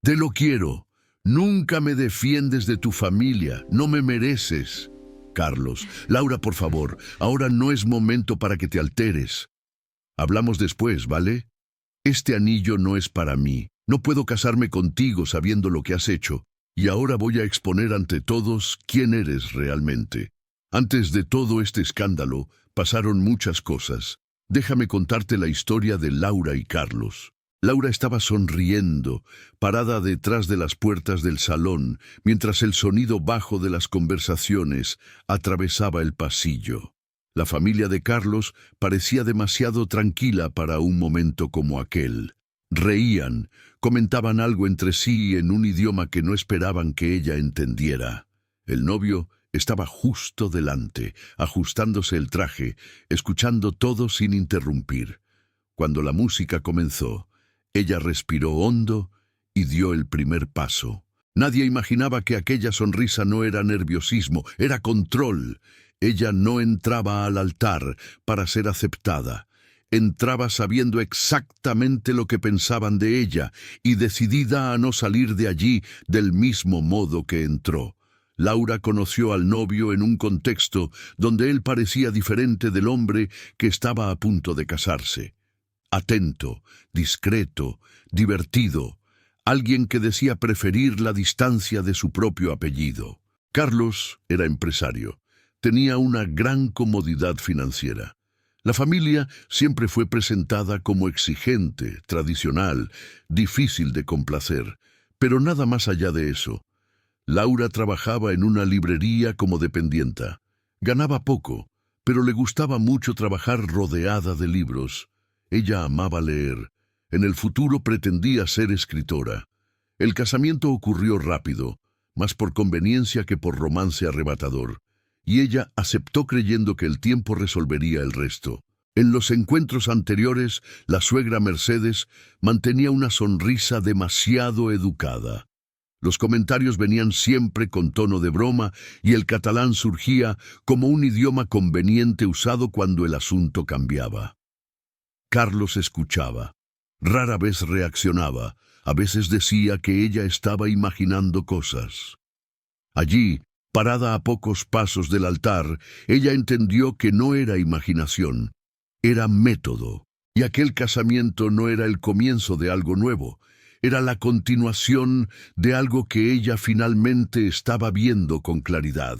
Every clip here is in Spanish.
Te lo quiero. Nunca me defiendes de tu familia. No me mereces. Carlos, Laura, por favor, ahora no es momento para que te alteres. Hablamos después, ¿vale? Este anillo no es para mí. No puedo casarme contigo sabiendo lo que has hecho. Y ahora voy a exponer ante todos quién eres realmente. Antes de todo este escándalo, pasaron muchas cosas. Déjame contarte la historia de Laura y Carlos. Laura estaba sonriendo, parada detrás de las puertas del salón, mientras el sonido bajo de las conversaciones atravesaba el pasillo. La familia de Carlos parecía demasiado tranquila para un momento como aquel. Reían, comentaban algo entre sí en un idioma que no esperaban que ella entendiera. El novio estaba justo delante, ajustándose el traje, escuchando todo sin interrumpir. Cuando la música comenzó, ella respiró hondo y dio el primer paso. Nadie imaginaba que aquella sonrisa no era nerviosismo, era control. Ella no entraba al altar para ser aceptada. Entraba sabiendo exactamente lo que pensaban de ella y decidida a no salir de allí del mismo modo que entró. Laura conoció al novio en un contexto donde él parecía diferente del hombre que estaba a punto de casarse. Atento, discreto, divertido, alguien que decía preferir la distancia de su propio apellido. Carlos era empresario, tenía una gran comodidad financiera. La familia siempre fue presentada como exigente, tradicional, difícil de complacer, pero nada más allá de eso. Laura trabajaba en una librería como dependienta. Ganaba poco, pero le gustaba mucho trabajar rodeada de libros. Ella amaba leer. En el futuro pretendía ser escritora. El casamiento ocurrió rápido, más por conveniencia que por romance arrebatador, y ella aceptó creyendo que el tiempo resolvería el resto. En los encuentros anteriores, la suegra Mercedes mantenía una sonrisa demasiado educada. Los comentarios venían siempre con tono de broma y el catalán surgía como un idioma conveniente usado cuando el asunto cambiaba. Carlos escuchaba. Rara vez reaccionaba. A veces decía que ella estaba imaginando cosas. Allí, parada a pocos pasos del altar, ella entendió que no era imaginación, era método. Y aquel casamiento no era el comienzo de algo nuevo, era la continuación de algo que ella finalmente estaba viendo con claridad.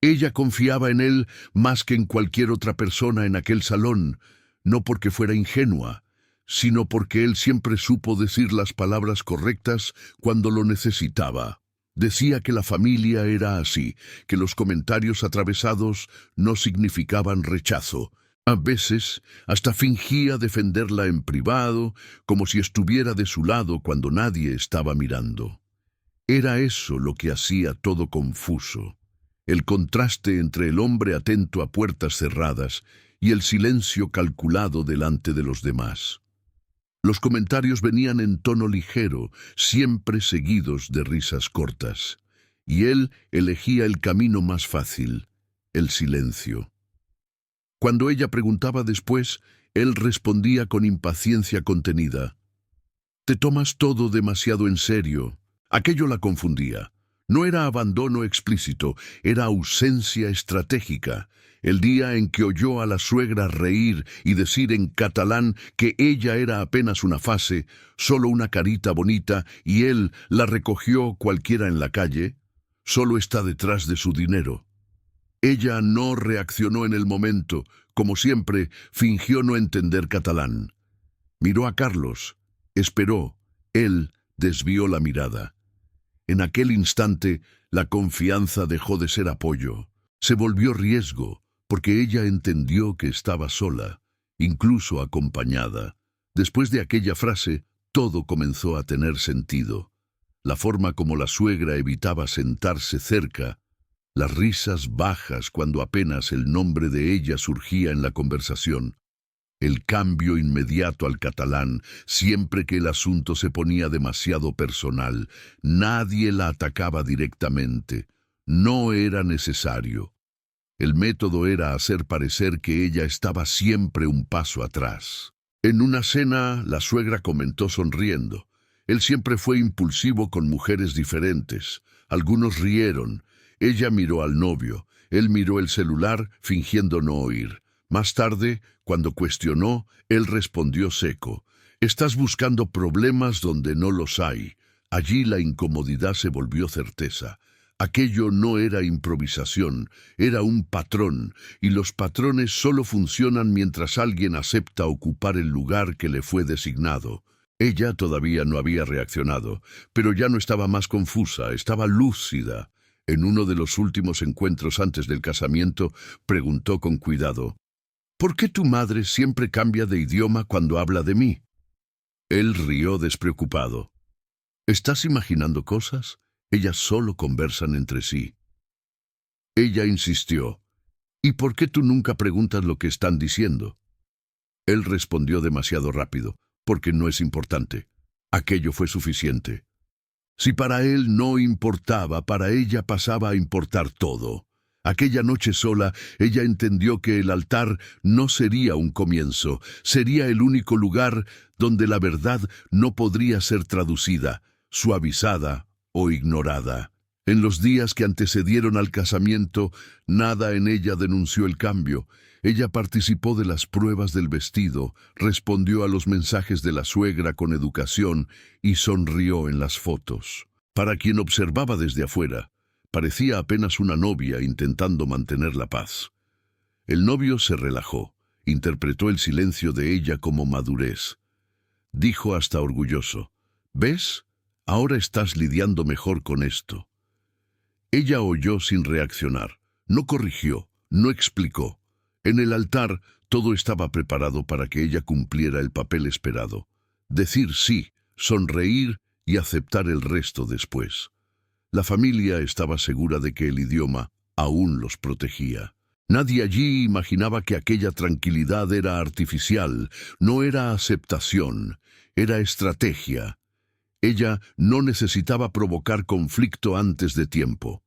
Ella confiaba en él más que en cualquier otra persona en aquel salón, no porque fuera ingenua, sino porque él siempre supo decir las palabras correctas cuando lo necesitaba. Decía que la familia era así, que los comentarios atravesados no significaban rechazo. A veces hasta fingía defenderla en privado, como si estuviera de su lado cuando nadie estaba mirando. Era eso lo que hacía todo confuso, el contraste entre el hombre atento a puertas cerradas y el silencio calculado delante de los demás. Los comentarios venían en tono ligero, siempre seguidos de risas cortas, y él elegía el camino más fácil, el silencio. Cuando ella preguntaba después, él respondía con impaciencia contenida. «Te tomas todo demasiado en serio». Aquello la confundía. No era abandono explícito, era ausencia estratégica. El día en que oyó a la suegra reír y decir en catalán que ella era apenas una fase, solo una carita bonita, y él la recogió cualquiera en la calle, solo está detrás de su dinero. Ella no reaccionó en el momento, como siempre, fingió no entender catalán. Miró a Carlos, esperó, él desvió la mirada. En aquel instante, la confianza dejó de ser apoyo, se volvió riesgo, porque ella entendió que estaba sola, incluso acompañada. Después de aquella frase, todo comenzó a tener sentido. La forma como la suegra evitaba sentarse cerca, las risas bajas cuando apenas el nombre de ella surgía en la conversación, el cambio inmediato al catalán siempre que el asunto se ponía demasiado personal. Nadie la atacaba directamente. No era necesario. El método era hacer parecer que ella estaba siempre un paso atrás. En una cena, la suegra comentó sonriendo: Él siempre fue impulsivo con mujeres diferentes. Algunos rieron. Ella miró al novio. Él miró el celular, fingiendo no oír. Más tarde, cuando cuestionó, él respondió seco. Estás buscando problemas donde no los hay. Allí la incomodidad se volvió certeza. Aquello no era improvisación, era un patrón, y los patrones solo funcionan mientras alguien acepta ocupar el lugar que le fue designado. Ella todavía no había reaccionado, pero ya no estaba más confusa, estaba lúcida. En uno de los últimos encuentros antes del casamiento, preguntó con cuidado, ¿por qué tu madre siempre cambia de idioma cuando habla de mí? Él rió despreocupado. ¿Estás imaginando cosas? Ellas solo conversan entre sí. Ella insistió. ¿Y por qué tú nunca preguntas lo que están diciendo? Él respondió demasiado rápido, porque no es importante. Aquello fue suficiente. Si para él no importaba, para ella pasaba a importar todo. Aquella noche sola, ella entendió que el altar no sería un comienzo, sería el único lugar donde la verdad no podría ser traducida, suavizada o ignorada. En los días que antecedieron al casamiento, nada en ella denunció el cambio. Ella participó de las pruebas del vestido, respondió a los mensajes de la suegra con educación y sonrió en las fotos. Para quien observaba desde afuera, parecía apenas una novia intentando mantener la paz. El novio se relajó, interpretó el silencio de ella como madurez. Dijo hasta orgulloso, ¿ves? Ahora estás lidiando mejor con esto. Ella oyó sin reaccionar, no corrigió, no explicó. En el altar todo estaba preparado para que ella cumpliera el papel esperado. Decir sí, sonreír y aceptar el resto después. La familia estaba segura de que el idioma aún los protegía. Nadie allí imaginaba que aquella tranquilidad era artificial, no era aceptación, era estrategia. Ella no necesitaba provocar conflicto antes de tiempo.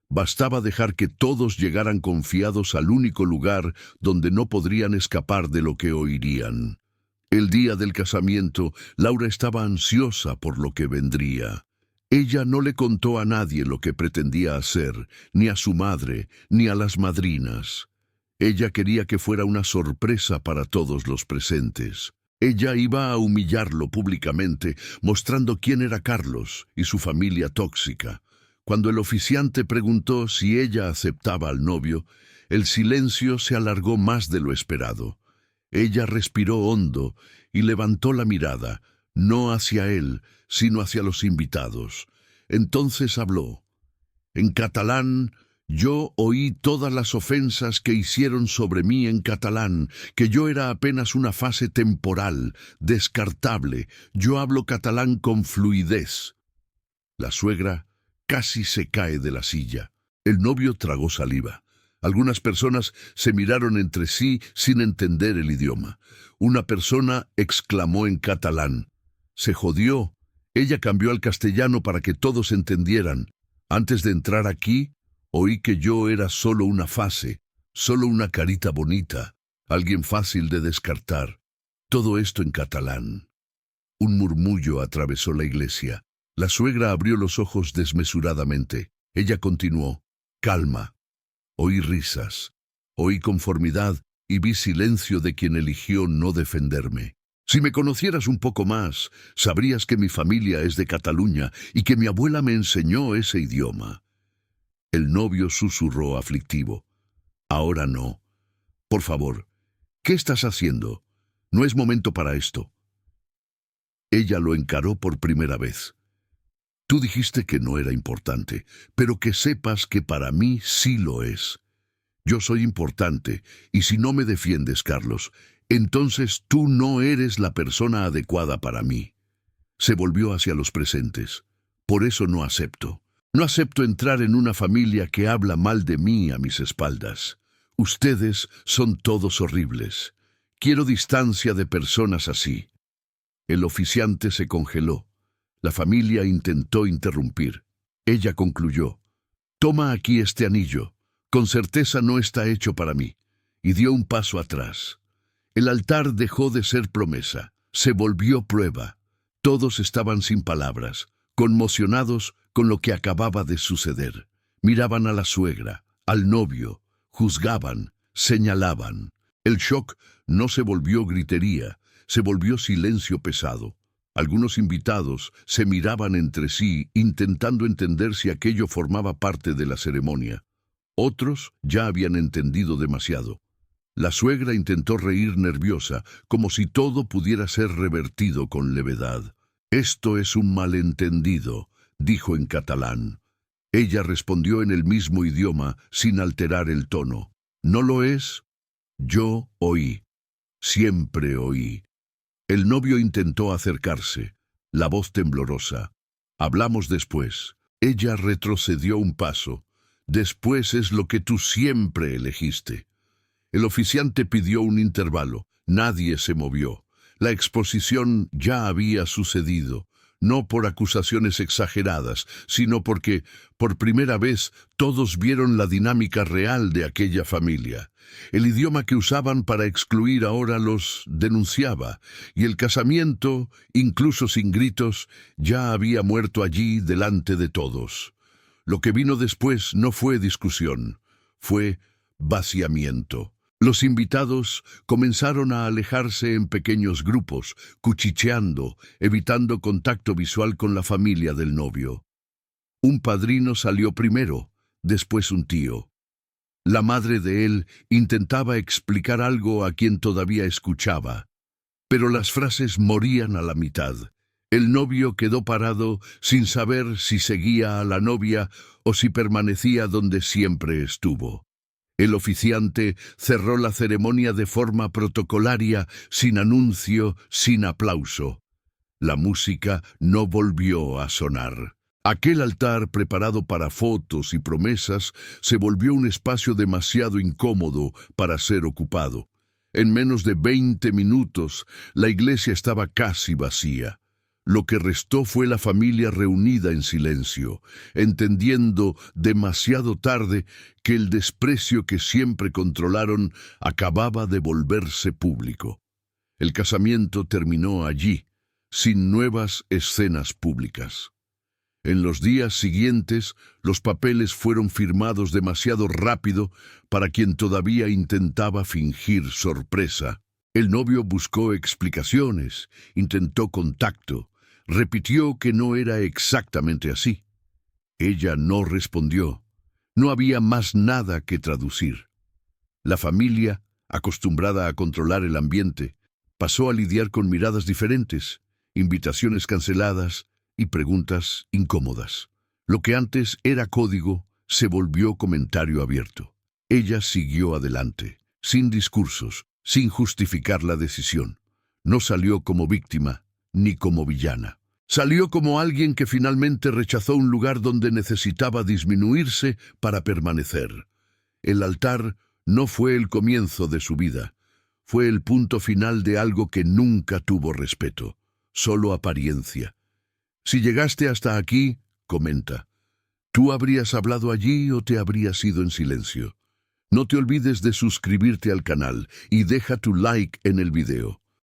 Bastaba dejar que todos llegaran confiados al único lugar donde no podrían escapar de lo que oirían. El día del casamiento, Laura estaba ansiosa por lo que vendría. Ella no le contó a nadie lo que pretendía hacer, ni a su madre, ni a las madrinas. Ella quería que fuera una sorpresa para todos los presentes. Ella iba a humillarlo públicamente, mostrando quién era Carlos y su familia tóxica. Cuando el oficiante preguntó si ella aceptaba al novio, el silencio se alargó más de lo esperado. Ella respiró hondo y levantó la mirada, no hacia él, sino hacia los invitados. Entonces habló. En catalán, yo oí todas las ofensas que hicieron sobre mí en catalán, que yo era apenas una fase temporal, descartable. Yo hablo catalán con fluidez. La suegra casi se cae de la silla. El novio tragó saliva. Algunas personas se miraron entre sí sin entender el idioma. Una persona exclamó en catalán. Se jodió. Ella cambió al castellano para que todos entendieran. Antes de entrar aquí, oí que yo era solo una fase, solo una carita bonita, alguien fácil de descartar. Todo esto en catalán. Un murmullo atravesó la iglesia. La suegra abrió los ojos desmesuradamente. Ella continuó. Calma. Oí risas. Oí conformidad y vi silencio de quien eligió no defenderme. Si me conocieras un poco más, sabrías que mi familia es de Cataluña y que mi abuela me enseñó ese idioma. El novio susurró aflictivo. Ahora no. Por favor, ¿qué estás haciendo? No es momento para esto. Ella lo encaró por primera vez. Tú dijiste que no era importante, pero que sepas que para mí sí lo es. Yo soy importante, y si no me defiendes, Carlos, entonces tú no eres la persona adecuada para mí. Se volvió hacia los presentes. Por eso no acepto. No acepto entrar en una familia que habla mal de mí a mis espaldas. Ustedes son todos horribles. Quiero distancia de personas así. El oficiante se congeló. La familia intentó interrumpir. Ella concluyó. Toma aquí este anillo. Con certeza no está hecho para mí. Y dio un paso atrás. El altar dejó de ser promesa. Se volvió prueba. Todos estaban sin palabras, conmocionados con lo que acababa de suceder. Miraban a la suegra, al novio, juzgaban, señalaban. El shock no se volvió gritería, se volvió silencio pesado. Algunos invitados se miraban entre sí, intentando entender si aquello formaba parte de la ceremonia. Otros ya habían entendido demasiado. La suegra intentó reír nerviosa, como si todo pudiera ser revertido con levedad. «Esto es un malentendido», dijo en catalán. Ella respondió en el mismo idioma, sin alterar el tono. «¿No lo es?» Yo oí. Siempre oí. El novio intentó acercarse, la voz temblorosa. «Hablamos después». Ella retrocedió un paso. «Después es lo que tú siempre elegiste». El oficiante pidió un intervalo. Nadie se movió. La exposición ya había sucedido, no por acusaciones exageradas, sino porque, por primera vez, todos vieron la dinámica real de aquella familia. El idioma que usaban para excluir ahora los denunciaba, y el casamiento, incluso sin gritos, ya había muerto allí delante de todos. Lo que vino después no fue discusión, fue vaciamiento. Los invitados comenzaron a alejarse en pequeños grupos, cuchicheando, evitando contacto visual con la familia del novio. Un padrino salió primero, después un tío. La madre de él intentaba explicar algo a quien todavía escuchaba, pero las frases morían a la mitad. El novio quedó parado sin saber si seguía a la novia o si permanecía donde siempre estuvo. El oficiante cerró la ceremonia de forma protocolaria, sin anuncio, sin aplauso. La música no volvió a sonar. Aquel altar preparado para fotos y promesas se volvió un espacio demasiado incómodo para ser ocupado. En menos de 20 minutos, la iglesia estaba casi vacía. Lo que restó fue la familia reunida en silencio, entendiendo demasiado tarde que el desprecio que siempre controlaron acababa de volverse público. El casamiento terminó allí, sin nuevas escenas públicas. En los días siguientes, los papeles fueron firmados demasiado rápido para quien todavía intentaba fingir sorpresa. El novio buscó explicaciones, intentó contacto, repitió que no era exactamente así. Ella no respondió. No había más nada que traducir. La familia, acostumbrada a controlar el ambiente, pasó a lidiar con miradas diferentes, invitaciones canceladas y preguntas incómodas. Lo que antes era código se volvió comentario abierto. Ella siguió adelante, sin discursos, sin justificar la decisión. No salió como víctima ni como villana. Salió como alguien que finalmente rechazó un lugar donde necesitaba disminuirse para permanecer. El altar no fue el comienzo de su vida, fue el punto final de algo que nunca tuvo respeto, solo apariencia. Si llegaste hasta aquí, comenta, ¿tú habrías hablado allí o te habrías ido en silencio? No te olvides de suscribirte al canal y deja tu like en el video.